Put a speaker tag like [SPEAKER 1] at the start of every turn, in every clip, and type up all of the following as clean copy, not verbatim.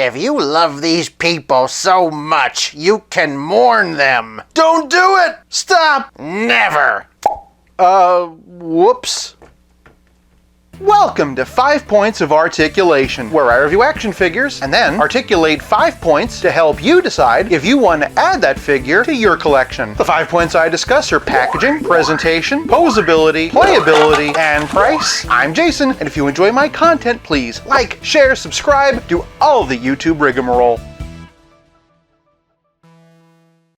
[SPEAKER 1] If you love these people so much, you can mourn them.
[SPEAKER 2] Don't do it! Stop!
[SPEAKER 1] Never!
[SPEAKER 2] Whoops. Welcome to 5 Points of Articulation, where I review action figures and then articulate 5 points to help you decide if you want to add that figure to your collection. The 5 points I discuss are packaging, presentation, poseability, playability, and price. I'm Jason, and if you enjoy my content, please like, share, subscribe, do all the YouTube rigmarole.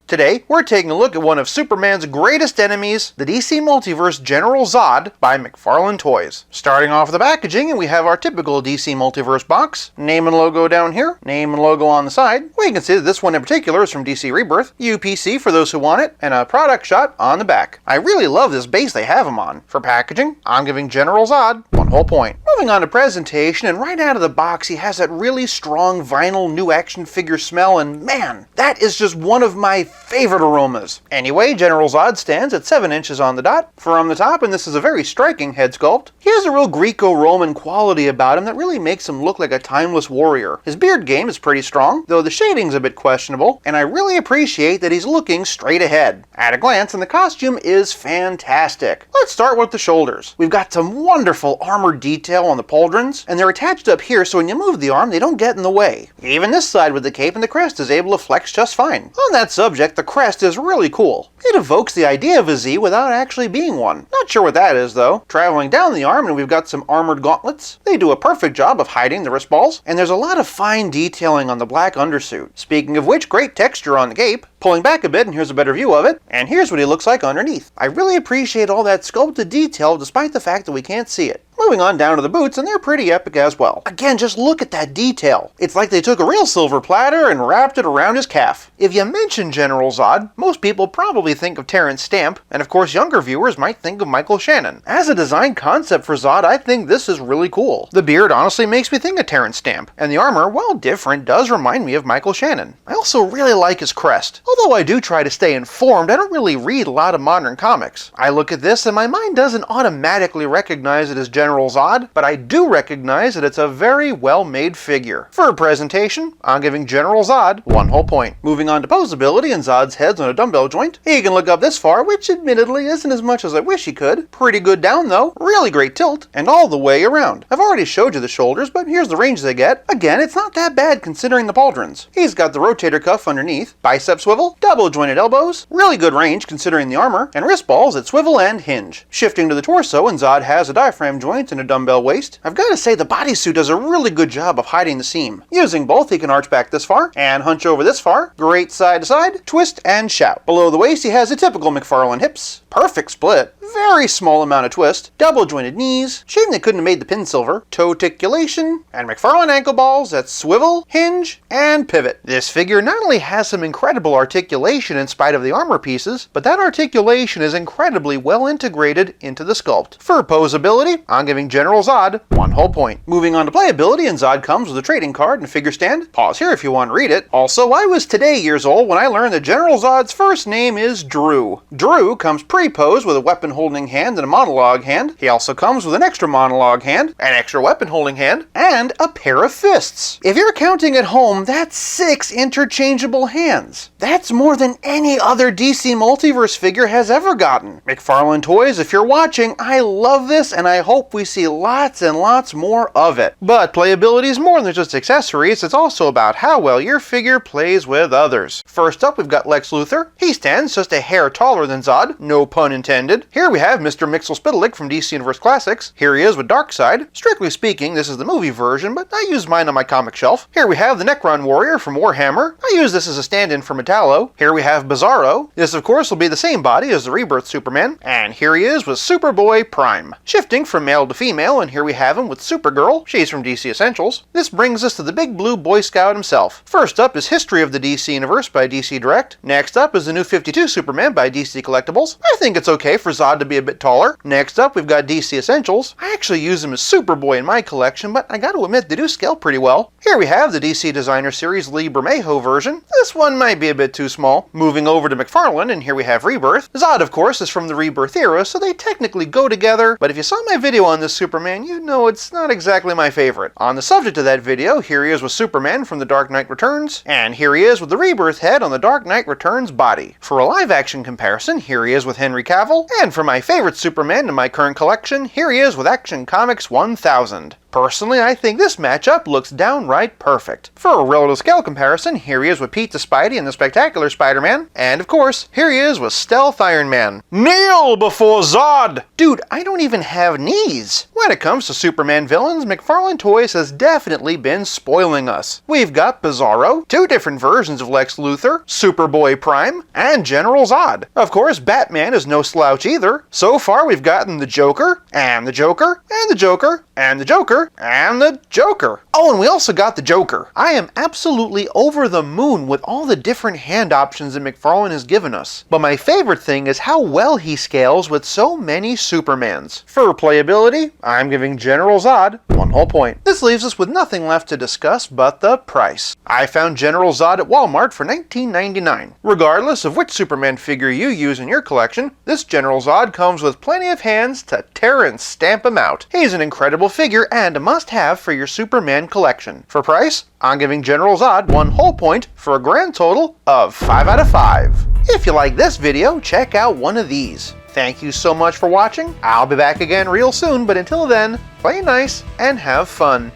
[SPEAKER 2] Today, we're taking a look at one of Superman's greatest enemies, the DC Multiverse General ZOD by McFarlane Toys. Starting off with the packaging, and we have our typical DC Multiverse box. Name and logo down here, name and logo on the side. We can see that this one in particular is from DC Rebirth, UPC for those who want it, and a product shot on the back. I really love this base they have him on. For packaging, I'm giving General ZOD 1 whole point. Moving on to presentation, and right out of the box, he has that really strong vinyl new action figure smell, and man, that is just one of my favorite aromas. Anyway, General ZOD stands at 7 inches on the dot from the top, and this is a very striking head sculpt. He has a real Greco-Roman quality about him that really makes him look like a timeless warrior. His beard game is pretty strong, though the shading's a bit questionable, and I really appreciate that he's looking straight ahead. At a glance, and the costume is fantastic. Let's start with the shoulders. We've got some wonderful armored detail on the pauldrons, and they're attached up here so when you move the arm, they don't get in the way. Even this side with the cape and the crest is able to flex just fine. On that subject, the crest is really cool. It evokes the idea of a Z without actually being one. Not sure what that is though. Traveling down the arm, and we've got some armored gauntlets. They do a perfect job of hiding the wrist balls, and there's a lot of fine detailing on the black undersuit. Speaking of which, great texture on the cape. Pulling back a bit, and here's a better view of it, and here's what he looks like underneath. I really appreciate all that sculpted detail despite the fact that we can't see it. Moving on down to the boots, and they're pretty epic as well. Again, just look at that detail. It's like they took a real silver platter and wrapped it around his calf. If you mention General ZOD, most people probably think of Terrence Stamp, and of course younger viewers might think of Michael Shannon. As a design concept for ZOD, I think this is really cool. The beard honestly makes me think of Terrence Stamp, and the armor, while different, does remind me of Michael Shannon. I also really like his crest. Although I do try to stay informed, I don't really read a lot of modern comics. I look at this and my mind doesn't automatically recognize it as General ZOD, but I do recognize that it's a very well-made figure. For presentation, I'm giving General ZOD 1 whole point. Moving on to poseability, and ZOD's head's on a dumbbell joint. He can look up this far, which admittedly isn't as much as I wish he could. Pretty good down though, really great tilt, and all the way around. I've already showed you the shoulders, but here's the range they get. Again, it's not that bad considering the pauldrons. He's got the rotator cuff underneath, bicep swivel, double jointed elbows, really good range considering the armor, and wrist balls that swivel and hinge. Shifting to the torso, and ZOD has a diaphragm joint and a dumbbell waist. I've got to say the bodysuit does a really good job of hiding the seam. Using both, he can arch back this far and hunch over this far. Great side to side, twist and shout. Below the waist, he has a typical McFarlane hips. Perfect split. Very small amount of twist. Double jointed knees. Shame they couldn't have made the pin silver. Toe articulation. And McFarlane ankle balls that swivel, hinge, and pivot. This figure not only has some incredible articulation in spite of the armor pieces, but that articulation is incredibly well integrated into the sculpt. For poseability, I'm giving General ZOD 1 whole point. Moving on to playability, and ZOD comes with a trading card and figure stand. Pause here if you want to read it. Also, I was today years old when I learned that General ZOD's first name is Drew. Drew comes pre-posed with a weapon holding hand and a monologue hand. He also comes with an extra monologue hand, an extra weapon holding hand, and a pair of fists. If you're counting at home, that's 6 interchangeable hands. That's more than any other DC Multiverse figure has ever gotten. McFarlane Toys, if you're watching, I love this and I hope we see lots and lots more of it. But playability is more than just accessories, it's also about how well your figure plays with others. First up, we've got Lex Luthor. He stands just a hair taller than ZOD, no pun intended. Here we have Mr. Mxyzptlk from DC Universe Classics. Here he is with Darkseid. Strictly speaking, this is the movie version, but I use mine on my comic shelf. Here we have the Necron Warrior from Warhammer. I use this as a stand-in for Metallo. Here we have Bizarro. This of course will be the same body as the Rebirth Superman. And here he is with Superboy Prime. Shifting from male to female, and here we have him with Supergirl. She's from DC Essentials. This brings us to the big blue Boy Scout himself. First up is History of the DC Universe by DC Direct. Next up is the New 52 Superman by DC Collectibles. I think it's okay for ZOD to be a bit taller. Next up, we've got DC Essentials. I actually use him as Superboy in my collection, but I gotta admit they do scale pretty well. Here we have the DC Designer Series Lee Bermejo version. This one might be a bit too small. Moving over to McFarlane, and here we have Rebirth. ZOD, of course, is from the Rebirth era, so they technically go together, but if you saw my video on this Superman, you know it's not exactly my favorite. On the subject of that video, here he is with Superman from The Dark Knight Returns, and here he is with the Rebirth head on The Dark Knight Returns body. For a live-action comparison, here he is with Henry Cavill, and for my favorite Superman in my current collection, here he is with Action Comics 1000. Personally, I think this matchup looks downright perfect. For a relative scale comparison, here he is with Pete the Spidey and the Spectacular Spider-Man, and of course, here he is with Stealth Iron Man. Kneel before Zod! Dude, I don't even have knees! When it comes to Superman villains, McFarlane Toys has definitely been spoiling us. We've got Bizarro, 2 different versions of Lex Luthor, Superboy Prime, and General Zod. Of course, Batman is no slouch either. So far, we've gotten the Joker, and the Joker, and the Joker, and the Joker, and the Joker. Oh, and we also got the Joker. I am absolutely over the moon with all the different hand options that McFarlane has given us. But my favorite thing is how well he scales with so many Supermans. For playability, I'm giving General Zod 1 whole point. This leaves us with nothing left to discuss but the price. I found General Zod at Walmart for $19.99. Regardless of which Superman figure you use in your collection, this General Zod comes with plenty of hands to tear and stamp him out. He's an incredible figure and a must-have for your Superman collection. For price, I'm giving General Zod 1 whole point for a grand total of 5 out of 5. If you like this video, check out one of these. Thank you so much for watching. I'll be back again real soon, but until then, play nice and have fun.